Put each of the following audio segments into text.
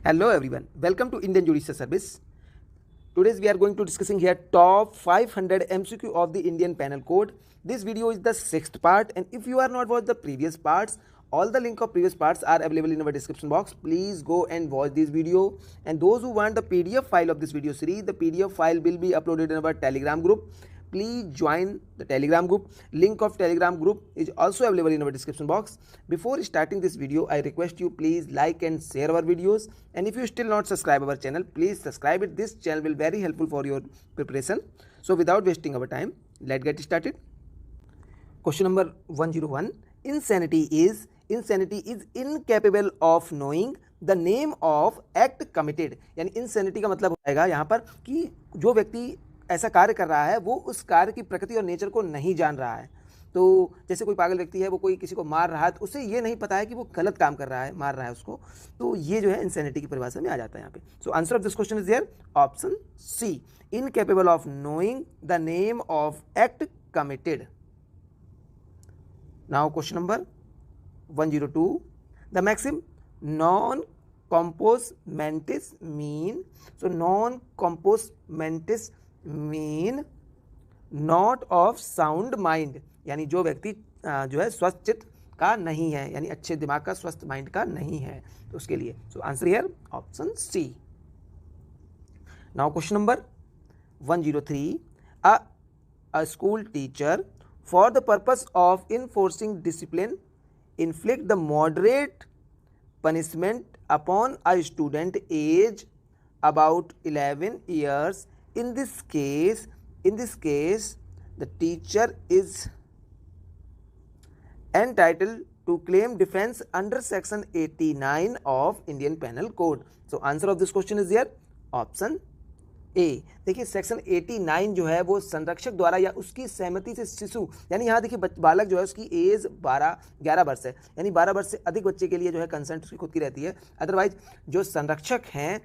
Hello everyone, welcome to Indian Judicial Service. Today we are going to discussing here top 500 MCQ of the Indian Penal Code. This video is the sixth part, and if you are not watched the previous parts, all the link of previous parts are available in our description box. Please go and watch this video. And those who want the PDF file of this video series, the PDF file will be uploaded in our Telegram group. Please join the Telegram group. Link of Telegram group is also available in our description box. Before starting this video, I request you please like and share our videos. And if you still not subscribe our channel, please subscribe it. This channel will very helpful for your preparation. So without wasting our time, let's get started. Question number 101. Insanity is incapable of knowing the name of act committed. यानी insanity का मतलब हो जाएगा यहाँ पर कि जो व्यक्ति ऐसा कार्य कर रहा है वो उस कार्य की प्रकृति और नेचर को नहीं जान रहा है। तो जैसे कोई पागल व्यक्ति है, वो कोई किसी को मार रहा है तो उसे ये नहीं पता है कि वो गलत काम कर रहा है, मार रहा है उसको, तो ये जो है इंसैनिटी की परिभाषा में आ जाता है यहाँ पे। So answer of this question is there option C, incapable of knowing the name of act committed. Now question number 102, the maxim non compos mentis mean, so non compos mentis mean not of sound mind, यानी जो व्यक्ति जो है स्वस्थ चित्त का नहीं है, यानी अच्छे दिमाग का, स्वस्थ माइंड का नहीं है, तो उसके लिए so answer here option C. Now question number 103, a school teacher for the purpose of enforcing discipline inflict the moderate punishment upon a student age about 11 years. In this case, the teacher is entitled to claim defense under section 89 of Indian Penal Code. So answer of this question is here option ए। देखिए section 89 जो है वो संरक्षक द्वारा या उसकी सहमति से शिशु, यानी यहाँ देखिए बालक जो है उसकी एज 11 वर्ष है, यानी 12 वर्ष से अधिक बच्चे के लिए जो है कंसेंट उसकी खुद की रहती है। अदरवाइज जो संरक्षक हैं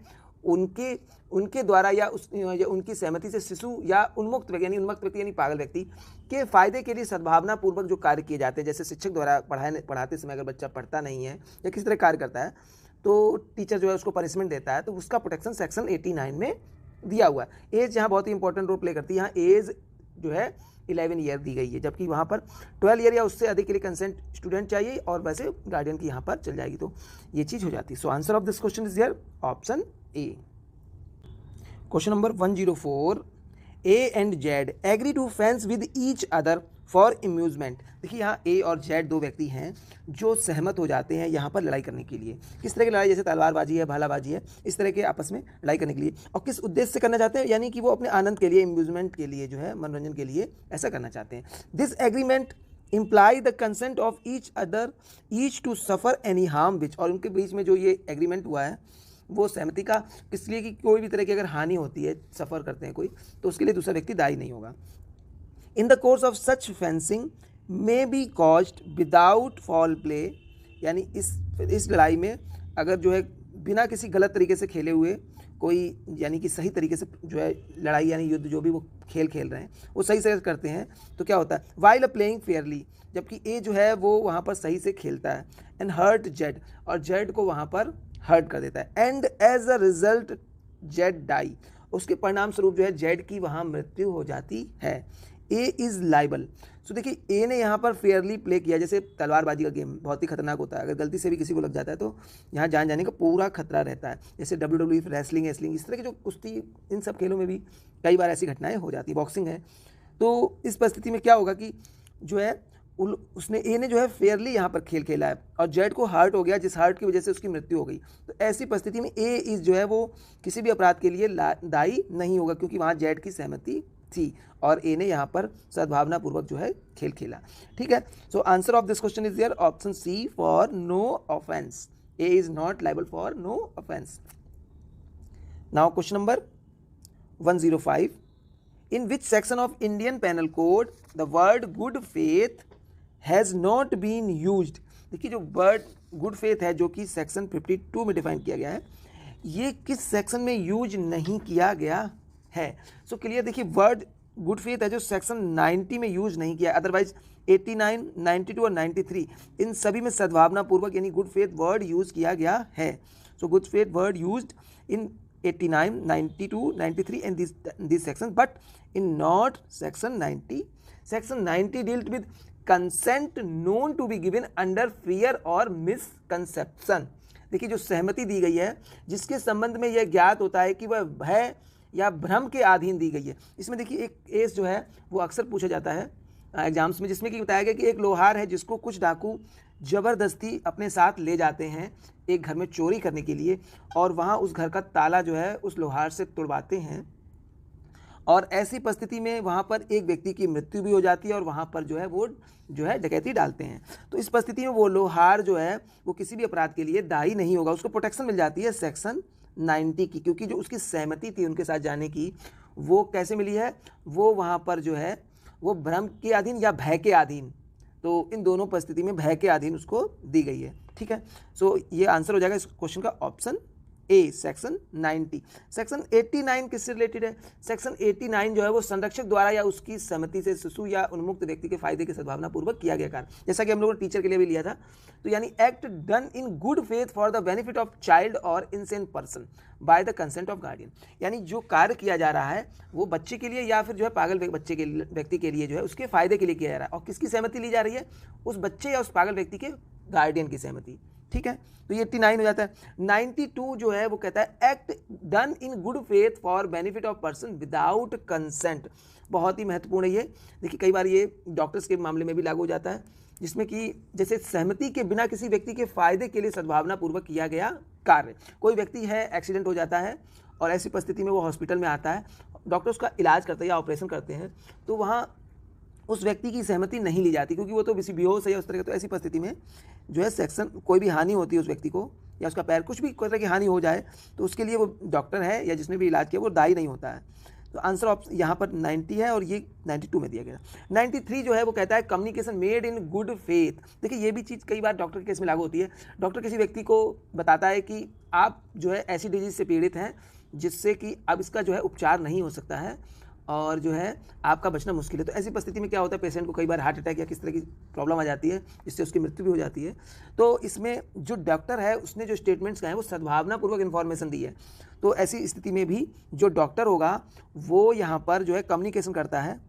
उनके द्वारा या उनकी सहमति से शिशु या उन्मुक्त व्यक्ति यानी पागल व्यक्ति के फायदे के लिए सद्भावना पूर्वक जो कार्य किए जाते हैं, जैसे शिक्षक द्वारा पढ़ाते समय अगर बच्चा पढ़ता नहीं है या किसी तरह कार्य करता है तो टीचर जो है उसको पनिशमेंट देता है, तो उसका प्रोटेक्शन सेक्शन 89 में दिया हुआ है। एज यहाँ बहुत ही इंपॉर्टेंट रोल प्ले करती है। यहाँ एज जो है 11 ईयर दी गई है, जबकि वहाँ पर 12 ईयर या उससे अधिक के लिए कंसेंट स्टूडेंट चाहिए और वैसे गार्डियन की यहाँ पर चल जाएगी, तो ये चीज़ हो जाती है। So answer of this question is here option A. Question number 104, A and Z agree to fence with each other for amusement. देखिए यहाँ ए और जेड दो व्यक्ति हैं जो सहमत हो जाते हैं यहाँ पर लड़ाई करने के लिए। किस तरह की लड़ाई, जैसे तलवारबाजी है, भालाबाजी है, इस तरह के आपस में लड़ाई करने के लिए, और किस उद्देश्य से करना चाहते हैं, यानी कि वो अपने आनंद के लिए, अम्यूजमेंट के लिए जो है मनोरंजन के लिए ऐसा करना चाहते हैं। This agreement imply the consent of each other each to suffer any harm which, और उनके बीच में जो ये एग्रीमेंट हुआ है वो सहमति का इसलिए कि कोई भी तरह की अगर हानि होती है, सफ़र करते हैं कोई, तो उसके लिए दूसरा व्यक्ति दायी नहीं होगा। In the course of such fencing may be caused without fall play, यानी इस लड़ाई में अगर जो है बिना किसी गलत तरीके से खेले हुए कोई, यानी कि सही तरीके से जो है लड़ाई यानी युद्ध जो भी वो खेल रहे हैं वो सही से करते हैं, तो क्या होता है, वाइल अ प्लेइंग फेयरली, जबकि ए जो है वो वहाँ पर सही से खेलता है, एंड हर्ट जेड, और जेड को वहाँ पर हर्ट कर देता है, and as a result Z die, उसके परिणाम स्वरूप जो है जेड की वहाँ मृत्यु हो जाती है। A is liable. सो देखिए ए ने यहाँ पर फेयरली प्ले किया, जैसे तलवारबाजी का गेम बहुत ही खतरनाक होता है, अगर गलती से भी किसी को लग जाता है तो यहाँ जान जाने का पूरा खतरा रहता है। जैसे WWE, रेसलिंग, इस तरह के जो कुश्ती, इन सब खेलों में भी कई बार ऐसी घटनाएं हो जाती है, बॉक्सिंग है। तो इस परिस्थिति में क्या होगा कि जो है उसने ए ने जो है फेयरली यहाँ पर खेल खेला है और जेड को हर्ट हो गया, जिस हर्ट की वजह से उसकी मृत्यु हो गई। तो ऐसी परिस्थिति में ए इस जो है वो किसी भी अपराध के लिए दायी नहीं होगा, क्योंकि वहाँ जेड की सहमति थी और ए ने यहाँ पर सद्भावना पूर्वक जो है खेल खेला। ठीक है, so answer of this question is here option C for no offence. A is not liable for no offence. Now question number 105, in which section of Indian panel Code the word good faith has not been used. देखिए जो word good faith है जो कि section 52 में define किया गया है, ये किस सेक्शन में यूज नहीं किया गया है। सो क्लियर, देखिए वर्ड गुड फेथ है जो सेक्शन 90 में यूज नहीं किया, अदरवाइज 89, 92 और 93 इन सभी में सद्भावना पूर्वक यानी गुड फेथ वर्ड यूज किया गया है। So good faith word used in 89, 92, 93 and these sections, but in not section 90. Section 90 dealt with consent known to be given under fear or misconception. देखिए जो सहमति दी गई है जिसके संबंध में यह ज्ञात होता है कि वह भय या भ्रम के अधीन दी गई है। इसमें देखिए एक केस जो है वो अक्सर पूछा जाता है एग्जाम्स में, जिसमें कि बताया गया कि एक लोहार है जिसको कुछ डाकू ज़बरदस्ती अपने साथ ले जाते हैं एक घर में चोरी करने के लिए, और वहाँ उस घर का ताला जो है उस लोहार से तोड़वाते हैं, और ऐसी परिस्थिति में वहाँ पर एक व्यक्ति की मृत्यु भी हो जाती है और वहाँ पर जो है वो जो है डकैती डालते हैं। तो इस परिस्थिति में वो लोहार जो है वो किसी भी अपराध के लिए दायी नहीं होगा, उसको प्रोटेक्शन मिल जाती है सेक्शन 90 की, क्योंकि जो उसकी सहमति थी उनके साथ जाने की वो कैसे मिली है, वो वहाँ पर जो है वो भ्रम के अधीन या भय के अधीन, तो इन दोनों परिस्थिति में भय के अधीन उसको दी गई है। ठीक है, सो ये आंसर हो जाएगा इस क्वेश्चन का ऑप्शन ए, सेक्शन 90। सेक्शन 89 किससे रिलेटेड है? सेक्शन 89 जो है वो संरक्षक द्वारा या उसकी सहमति से शिशु या उन्मुक्त व्यक्ति के फायदे की सद्भावना पूर्वक किया गया कार्य, जैसा कि हम लोगों ने टीचर के लिए भी लिया था। तो यानी act done in good faith for the benefit of child और insane person by the consent of guardian, यानी जो कार्य किया जा रहा है वो बच्चे के लिए या फिर जो है पागल बच्चे के व्यक्ति के लिए जो है उसके फायदे के लिए किया जा रहा है, और किसकी सहमति ली जा रही है? उस बच्चे या उस पागल व्यक्ति के गार्डियन की सहमति। ठीक है, तो ये 89 हो जाता है। 92 जो है वो कहता है act done in good faith for benefit of person without consent, बहुत ही महत्वपूर्ण है ये। देखिए कई बार ये डॉक्टर्स के मामले में भी लागू हो जाता है, जिसमें कि जैसे सहमति के बिना किसी व्यक्ति के फायदे के लिए सद्भावना पूर्वक किया गया कार्य। कोई व्यक्ति है, एक्सीडेंट हो जाता है और ऐसी परिस्थिति में वो हॉस्पिटल में आता है, डॉक्टर उसका इलाज करते हैं या ऑपरेशन करते हैं, तो वहाँ उस व्यक्ति की सहमति नहीं ली जाती क्योंकि वो तो किसी बेहोश है या उस तरह का। तो ऐसी परिस्थिति में जो है सेक्शन कोई भी हानि होती है उस व्यक्ति को या उसका पैर कुछ भी कोई तरह की हानि हो जाए तो उसके लिए वो डॉक्टर है या जिसने भी इलाज किया वो दायी नहीं होता है। तो आंसर ऑप्शन यहाँ पर 90 है और ये 92 में दिया गया। 93 जो है वो कहता है communication made in good faith. देखिए ये भी चीज़ कई बार डॉक्टर के केस में लागू होती है। डॉक्टर किसी व्यक्ति को बताता है कि आप जो है ऐसी डिजीज से पीड़ित हैं जिससे कि अब इसका जो है उपचार नहीं हो सकता है और जो है आपका बचना मुश्किल है। तो ऐसी परिस्थिति में क्या होता है, पेशेंट को कई बार हार्ट अटैक या किस तरह की प्रॉब्लम आ जाती है जिससे उसकी मृत्यु भी हो जाती है। तो इसमें जो डॉक्टर है उसने जो स्टेटमेंट्स कहे हैं वो सद्भावनापूर्वक इन्फॉर्मेशन दी है। तो ऐसी स्थिति में भी जो डॉक्टर होगा वो यहाँ पर जो है कम्युनिकेशन करता है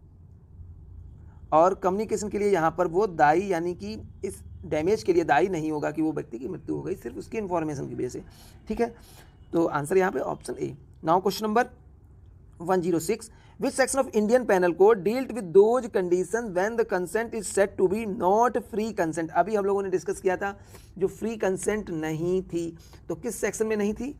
और कम्युनिकेशन के लिए यहाँ पर वो दायी यानी कि इस डैमेज के लिए दायी नहीं होगा कि वो व्यक्ति की मृत्यु हो गई, सिर्फ उसकी इन्फॉर्मेशन की वजह से। ठीक है, तो आंसर यहाँ पे option A. Now question number 106, which section of Indian Penal Code dealt with those conditions when the consent is said to be not free consent। अभी हम लोगों ने डिस्कस किया था जो फ्री कंसेंट नहीं थी, तो किस सेक्शन में नहीं थी?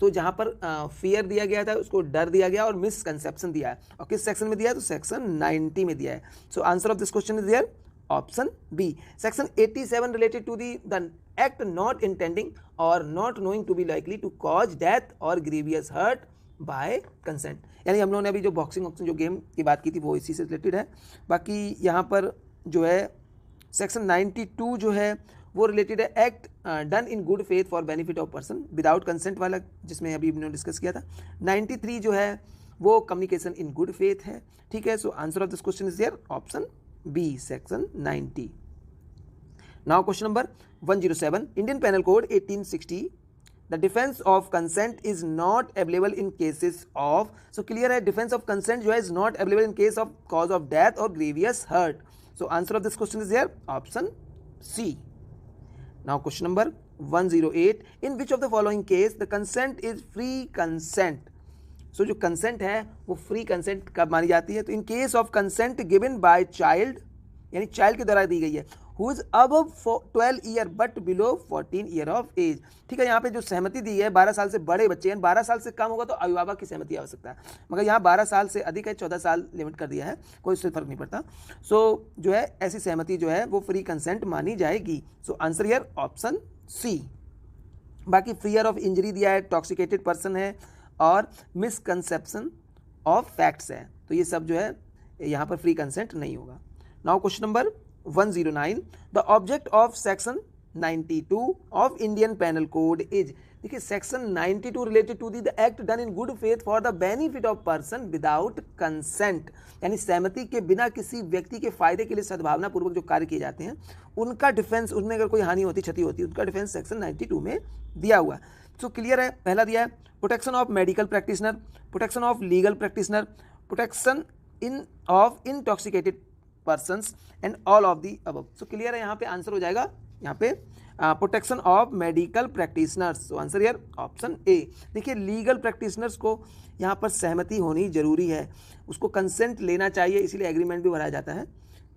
तो जहाँ पर फियर दिया गया था उसको डर दिया गया और मिसकंसेप्शन दिया है, और किस सेक्शन में दिया है? तो सेक्शन 90 में दिया है। So answer of this question is there option B. Section 87 related to the act not intending और not knowing to be likely to cause death और ग्रीवियस हर्ट बाय कंसेंट, यानी हम लोगों ने अभी जो बॉक्सिंग जो गेम की बात की थी वो इसी से रिलेटेड है। बाकी यहाँ पर जो है सेक्शन 92 जो है वो रिलेटेड है act done in good faith for benefit of person without consent वाला, जिसमें अभी हमने डिस्कस किया था। 93 जो है वो कम्युनिकेशन इन गुड फेथ है। ठीक है, so answer of this question is there option B, section 90। Now question number 107, Indian panel Code 1860, the defense of consent is not available in cases of, so clear है defense of consent जो है is not available in case of cause of death or grievous hurt। so answer of this question is here option C। now question number 108, in which of the following case the consent is free consent। so जो consent है वो free consent कब मानी जाती है? तो in case of consent given by child, यानी child के द्वारा दी गई है, who is above 12 year but below 14 year of age। ठीक है, यहाँ पे जो सहमति दी है 12 साल से बड़े बच्चे हैं, 12 साल से कम होगा तो अभिभावक की सहमति आवश्यकता है, मगर यहाँ 12 साल से अधिक है, 14 साल लिमिट कर दिया है, कोई उससे फर्क नहीं पड़ता। सो जो है ऐसी सहमति जो है वो फ्री कंसेंट मानी जाएगी। So answer here option C. बाकी फियर ऑफ इंजरी दिया है, टॉक्सिकेटेड पर्सन है और मिसकंसेप्शन ऑफ फैक्ट्स है, तो ये सब जो है यहाँ पर फ्री कंसेंट नहीं होगा। Now question number 109, the object of section 92 of Indian Penal Code is, देखिए section 92 related to the act done in good faith for the benefit of person without consent, यानी सहमति के बिना किसी व्यक्ति के फायदे के लिए सद्भावना पूर्वक जो कार्य किए जाते हैं उनका डिफेंस, उनमें अगर कोई हानि होती, क्षति होती, उनका डिफेंस सेक्शन 92 में दिया हुआ है। सो क्लियर है, पहला दिया है protection of medical practitioner, protection of legal practitioner, protection of intoxicated persons and all of the above. So clear है, यहाँ पे आंसर हो जाएगा यहाँ पे protection of medical practitioners. So answer यार ऑप्शन ए। देखिए लीगल प्रैक्टिशनर्स को यहाँ पर सहमति होनी जरूरी है, उसको कंसेंट लेना चाहिए, इसीलिए एग्रीमेंट भी भराया जाता है,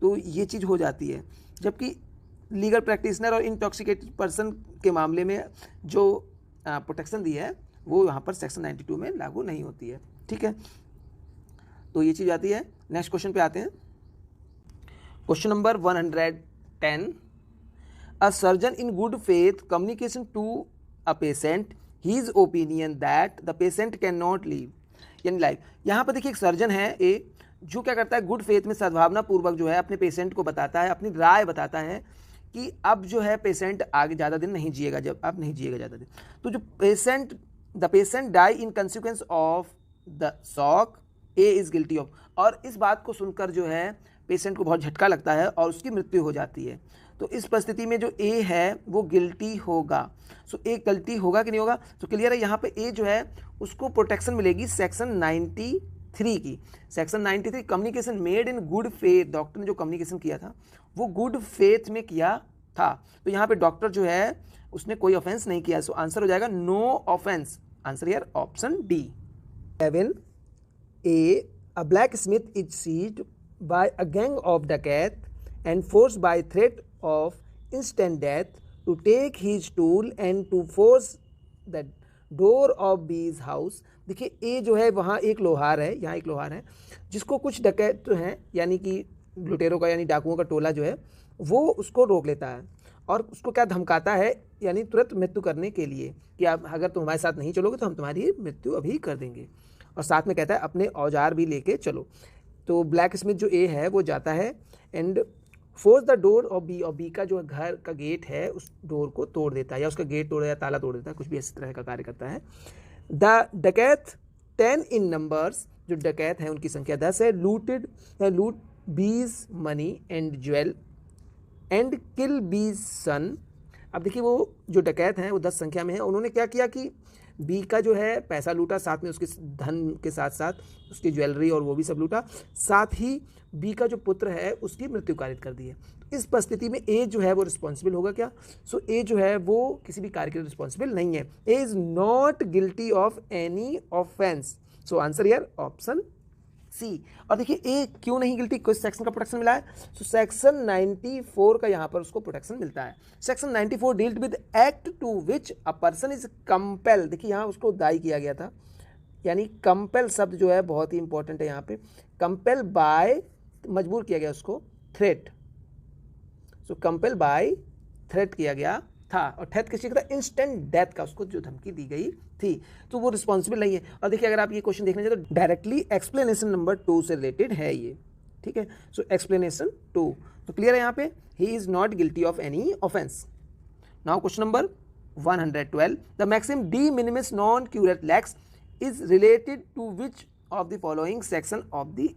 तो ये चीज़ हो जाती है। जबकि लीगल प्रैक्टिशनर और इंटॉक्सिकेटेड पर्सन के मामले में जो प्रोटेक्शन दी है वो यहाँ पर सेक्शन 92 में लागू नहीं होती है। ठीक है, तो ये चीज़ आती है। नेक्स्ट क्वेश्चन पे आते हैं। Question number 110, a surgeon in good faith communication to a patient his opinion that the patient can not live, यानी लाइफ। यहाँ पर देखिए एक सर्जन है ए, जो क्या करता है गुड फेथ में सद्भावना पूर्वक जो है अपने पेशेंट को बताता है, अपनी राय बताता है कि अब जो है पेशेंट आगे ज़्यादा दिन नहीं जिएगा, जब अब नहीं जिएगा ज़्यादा दिन। तो जो the patient die in consequence of the shock, A is guilty of. और इस बात को सुनकर जो है पेशेंट को बहुत झटका लगता है और उसकी मृत्यु हो जाती है। तो इस परिस्थिति में जो ए है वो गिल्टी होगा। सो ए गलती होगा कि नहीं होगा? तो क्लियर है, यहाँ पे ए जो है उसको प्रोटेक्शन मिलेगी सेक्शन 93 की। Section 93 communication made in good faith, doctor ने जो कम्युनिकेशन किया था वो गुड फेथ में किया था। तो यहाँ पे डॉक्टर जो है उसने कोई ऑफेंस नहीं किया। सो आंसर हो जाएगा नो ऑफेंस। आंसर यार option D. 7 A, a blacksmith is seized by a gang of dacoits and forced by threat of instant death to take his tool and to force the door of B's house। देखिए ए जो है वहाँ एक लोहार है, यहाँ एक लोहार है जिसको कुछ डकैत जो हैं यानी कि लुटेरों का यानी डाकुओं का टोला जो है वो उसको रोक लेता है और उसको क्या धमकाता है, यानी तुरंत मृत्यु करने के लिए कि आप अगर तुम हमारे साथ नहीं चलोगे तो हम तुम्हारी मृत्यु अभी कर देंगे। और साथ में कहता है अपने औजार भी लेके चलो। तो ब्लैक स्मिथ जो ए है वो जाता है and force the door of B, और बी का जो घर का गेट है उस डोर को तोड़ देता है या उसका गेट तोड़ देता है, ताला तोड़ देता है, कुछ भी इस तरह का कार्य करता है। द डकैत 10 इन नंबर्स, जो डकैत हैं उनकी संख्या 10 है, लूट बीज money and jewel and kill बीज सन। अब देखिए वो जो डकैत हैं वो 10 संख्या में है, उन्होंने क्या किया कि बी का जो है पैसा लूटा, साथ में उसके धन के साथ साथ उसकी ज्वेलरी और वो भी सब लूटा, साथ ही बी का जो पुत्र है उसकी मृत्यु कारित कर दी है। तो इस परिस्थिति में ए जो है वो रिस्पॉन्सिबल होगा क्या? सो ए जो है वो किसी भी कार्य के लिए रिस्पॉन्सिबल नहीं है। A is not guilty of any offence. So answer यार ऑप्शन सी। और देखिए ए क्यों नहीं गिल्टी, किस सेक्शन का प्रोटेक्शन मिला है? सो सेक्शन 94 का यहाँ पर उसको प्रोटेक्शन मिलता है। Section 94 dealt with act to which a person is compel. देखिए यहाँ उसको दायी किया गया था, यानी कंपेल शब्द जो है बहुत ही इंपॉर्टेंट है यहाँ पे। कंपेल बाय, मजबूर किया गया उसको, थ्रेट। सो कंपेल बाय थ्रेट किया गया था, और थ्रेट किसी का था? इंस्टेंट डेथ का, उसको जो धमकी दी गई थी, तो वो रिस्पॉन्सिबल नहीं है। और देखिए अगर आप ये क्वेश्चन देखने जाए तो डायरेक्टली एक्सप्लेनेशन नंबर 2 से रिलेटेड है ये। ठीक है, सो एक्सप्लेनेशन 2 तो क्लियर है यहाँ पे, he is not guilty of any offence. Now question number 112, the maxim de minimis non curat lex is related to which of the following section of the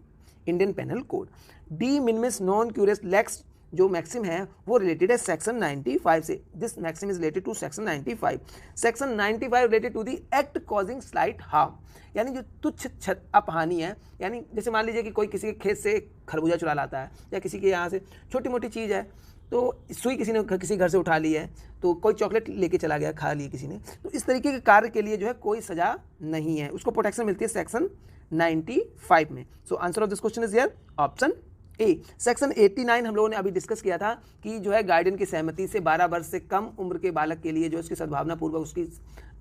Indian panel code. De minimis non curat lex जो maxim है वो related है section 95 से। This maxim is related to section 95। Section 95 related to the act causing slight harm, यानी जो तुच्छ अपहानि है, यानी जैसे मान लीजिए कि कोई किसी के खेत से खरबूजा चुरा लाता है या किसी के यहाँ से छोटी मोटी चीज़ है, तो सुई किसी ने किसी घर से उठा ली है, तो कोई चॉकलेट लेके चला गया, खा ली किसी ने, तो इस तरीके के कार्य के लिए जो है कोई सजा नहीं है, उसको प्रोटेक्शन मिलती है सेक्शन 95 में। सो answer of this question is here option A. Section 89 हम लोगों ने अभी डिस्कस किया था कि जो है गार्डियन की सहमति से 12 वर्ष से कम उम्र के बालक के लिए जो उसकी सद्भावना पूर्वक उसकी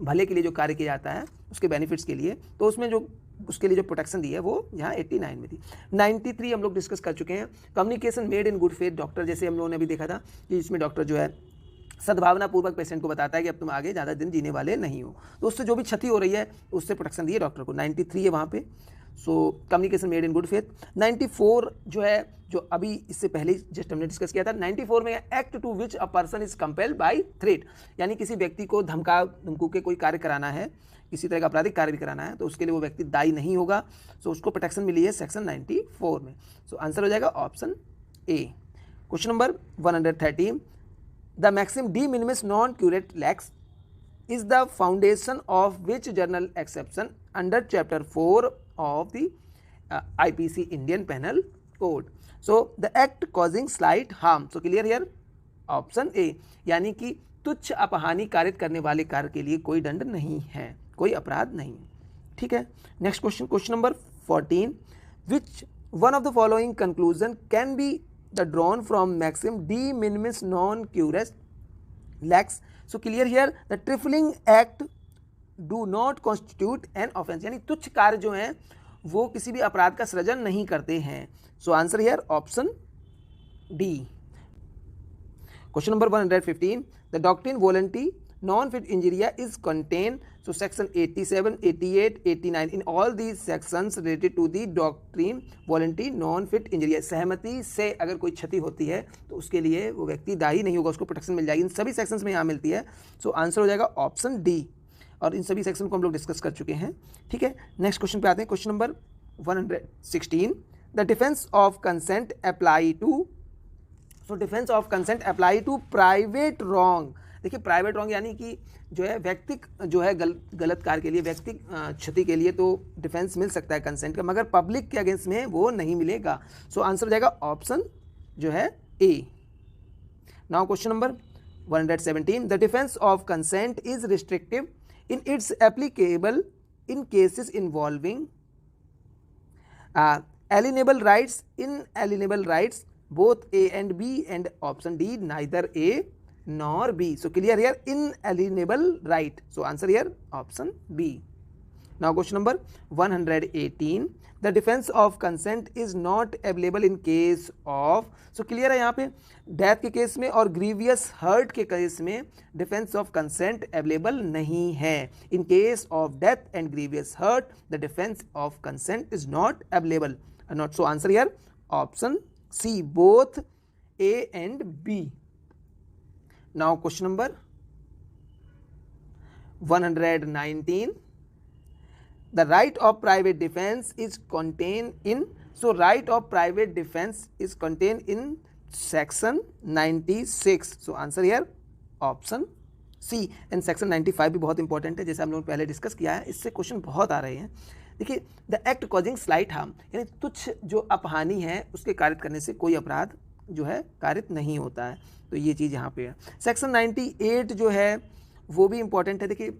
भले के लिए जो कार्य किया जाता है उसके बेनिफिट्स के लिए, तो उसमें जो उसके लिए जो प्रोटेक्शन दी है वो यहाँ 89 में थी। 93 हम लोग डिस्कस कर चुके हैं, communication made in good faith doctor, जैसे हम लोगों ने अभी देखा था कि इसमें डॉक्टर जो है सद्भावना पूर्वक पेशेंट को बताता है कि अब तुम आगे ज़्यादा दिन जीने वाले नहीं हो, तो उससे जो भी क्षति हो रही है उससे प्रोटेक्शन दी है डॉक्टर को। 93 है वहाँ पे, so communication made in good faith. 94 जो है, जो अभी इससे पहले जस्ट हमने डिस्कस किया था, 94 में act to which a person is compelled by threat, यानी किसी व्यक्ति को धमकू के कोई कार्य कराना है, किसी तरह का आपराधिक कार्य भी कराना है, तो उसके लिए वो व्यक्ति दायी नहीं होगा। सो उसको प्रोटेक्शन मिली है सेक्शन 94 में। सो आंसर हो जाएगा option A. Question number 113, the maxim de minimis non curat lex is the foundation of which journal exception under chapter 4 of the IPC Indian Penal Code? So the act causing slight harm. So clear here? Option A, यानी कि तुच्छ अपहानि कारित करने वाले कार्य के लिए कोई दंड नहीं है, कोई अपराध नहीं। ठीक है, next question, question number 14, which one of the following conclusion can be the drawn from maxim de minimis non curat lex? So clear here, the trifling act do not constitute an offence, यानी तुच्छ कार्य जो हैं वो किसी भी अपराध का सृजन नहीं करते हैं। So answer here option D. Question number 115, the doctrine volenti non fit injuria is contain, so section 87, 88, 89 in all these sections related to the doctrine voluntary non fit injury, सहमति से अगर कोई क्षति होती है तो उसके लिए वो व्यक्ति दायी नहीं होगा, उसको प्रोटेक्शन मिल जाएगी। इन सभी सेक्शंस में यहाँ मिलती है। सो आंसर हो जाएगा ऑप्शन डी, और इन सभी सेक्शन को हम लोग डिस्कस कर चुके हैं। ठीक है, नेक्स्ट क्वेश्चन पे आते हैं, question number 116, the defence of consent apply to, so defence of consent apply to private wrong. देखिए प्राइवेट रॉन्ग यानी कि जो है व्यक्तिक जो है गलत कार्य के लिए, व्यक्तिक क्षति के लिए तो डिफेंस मिल सकता है कंसेंट का, मगर पब्लिक के अगेंस्ट में वो नहीं मिलेगा। सो आंसर हो जाएगा ऑप्शन जो है A. Now question number 117, the defence of consent is restrictive in its applicable in cases involving alienable rights, in alienable rights both A and B, and option D neither A nor B. So clear here, inalienable right. So answer here option B. Now question number 118, the defense of consent is not available in case of, so clear है यहाँ पे death के case में और grievous hurt के case में defence of consent available नहीं है। In case of death and grievous hurt the defence of consent is not available, not. So answer here option C, both A and B. Now question number 119, the right of private defense is contained in, so right of private defense is contained in section 96. So answer here option C, and section 95 भी बहुत important है, जैसे हम लोग पहले discuss किया है, इससे क्वेश्चन बहुत आ रहे हैं। देखिए the act causing slight harm, यानी तुच्छ जो अपहानि है उसके कारित करने से कोई अपराध जो है कारित नहीं होता है, तो ये चीज़ यहाँ पे है। सेक्शन 98 जो है वो भी इंपॉर्टेंट है। देखिए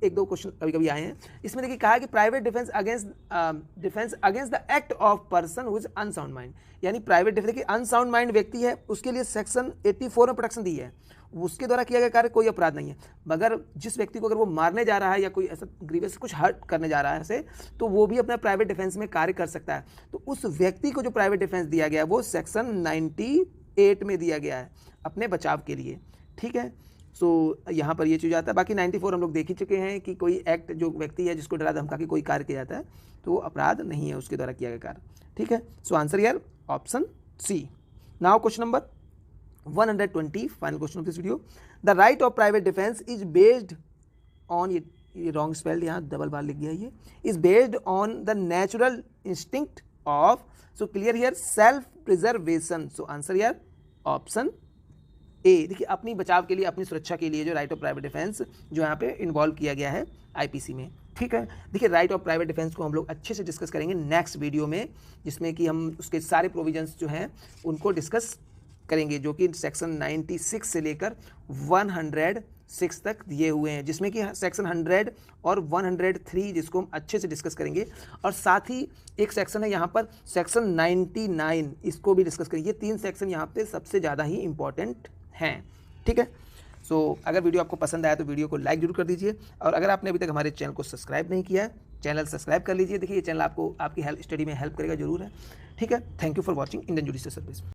एक दो क्वेश्चन कभी कभी आए हैं इसमें। देखिए कहा है कि private defence against the act of person who is unsound mind, यानी प्राइवेट डिफेंस, देखिए अनसाउंड माइंड व्यक्ति है उसके लिए सेक्शन 84 में प्रोटेक्शन दी है, उसके द्वारा किया गया कार्य कोई अपराध नहीं है। मगर जिस व्यक्ति को अगर वो मारने जा रहा है या कोई ऐसा ग्रीवियस कुछ हर्ट करने जा रहा है ऐसे, तो वो भी अपना प्राइवेट डिफेंस में कार्य कर सकता है। तो उस व्यक्ति को जो प्राइवेट डिफेंस दिया गया है वो सेक्शन 98 में दिया गया है अपने बचाव के लिए। ठीक है, सो यहाँ पर ये चीज़ आता है। बाकी 94 हम लोग देख ही चुके हैं कि कोई एक्ट जो व्यक्ति है जिसको डरा धमका के कोई कार्य किया जाता है तो वो अपराध नहीं है उसके द्वारा किया गया कार्य। ठीक है, सो आंसर यार option C. Now question number 120, final question of this video, the right of private defence is based on, ये रॉन्ग स्पेल्ड यहाँ डबल बार लिख गया, ये is based on the natural instinct of, so clear here self preservation. So answer यार option A. देखिए अपनी बचाव के लिए, अपनी सुरक्षा के लिए जो राइट ऑफ प्राइवेट डिफेंस जो यहाँ पे इन्वॉल्व किया गया है आईपीसी में। ठीक है, देखिए राइट ऑफ प्राइवेट डिफेंस को हम लोग अच्छे से डिस्कस करेंगे नेक्स्ट वीडियो में, जिसमें कि हम उसके सारे प्रोविजंस जो हैं उनको डिस्कस करेंगे, जो कि सेक्शन 96 से लेकर 106 तक दिए हुए हैं, जिसमें कि सेक्शन 100 और 103 जिसको हम अच्छे से डिस्कस करेंगे। और साथ ही एक सेक्शन है यहाँ पर सेक्शन 99, इसको भी डिस्कस करेंगे। ये 3 सेक्शन यहाँ पे सबसे ज़्यादा ही इंपॉर्टेंट हैं। ठीक है, सो अगर वीडियो आपको पसंद आया तो वीडियो को लाइक जरूर कर दीजिए, और अगर आपने अभी तक हमारे चैनल को सब्सक्राइब नहीं किया है, चैनल सब्सक्राइब कर लीजिए। देखिए ये चैनल आपको आपकी स्टडी में हेल्प करेगा जरूर है। ठीक है, thank you for watching Indian judicial service.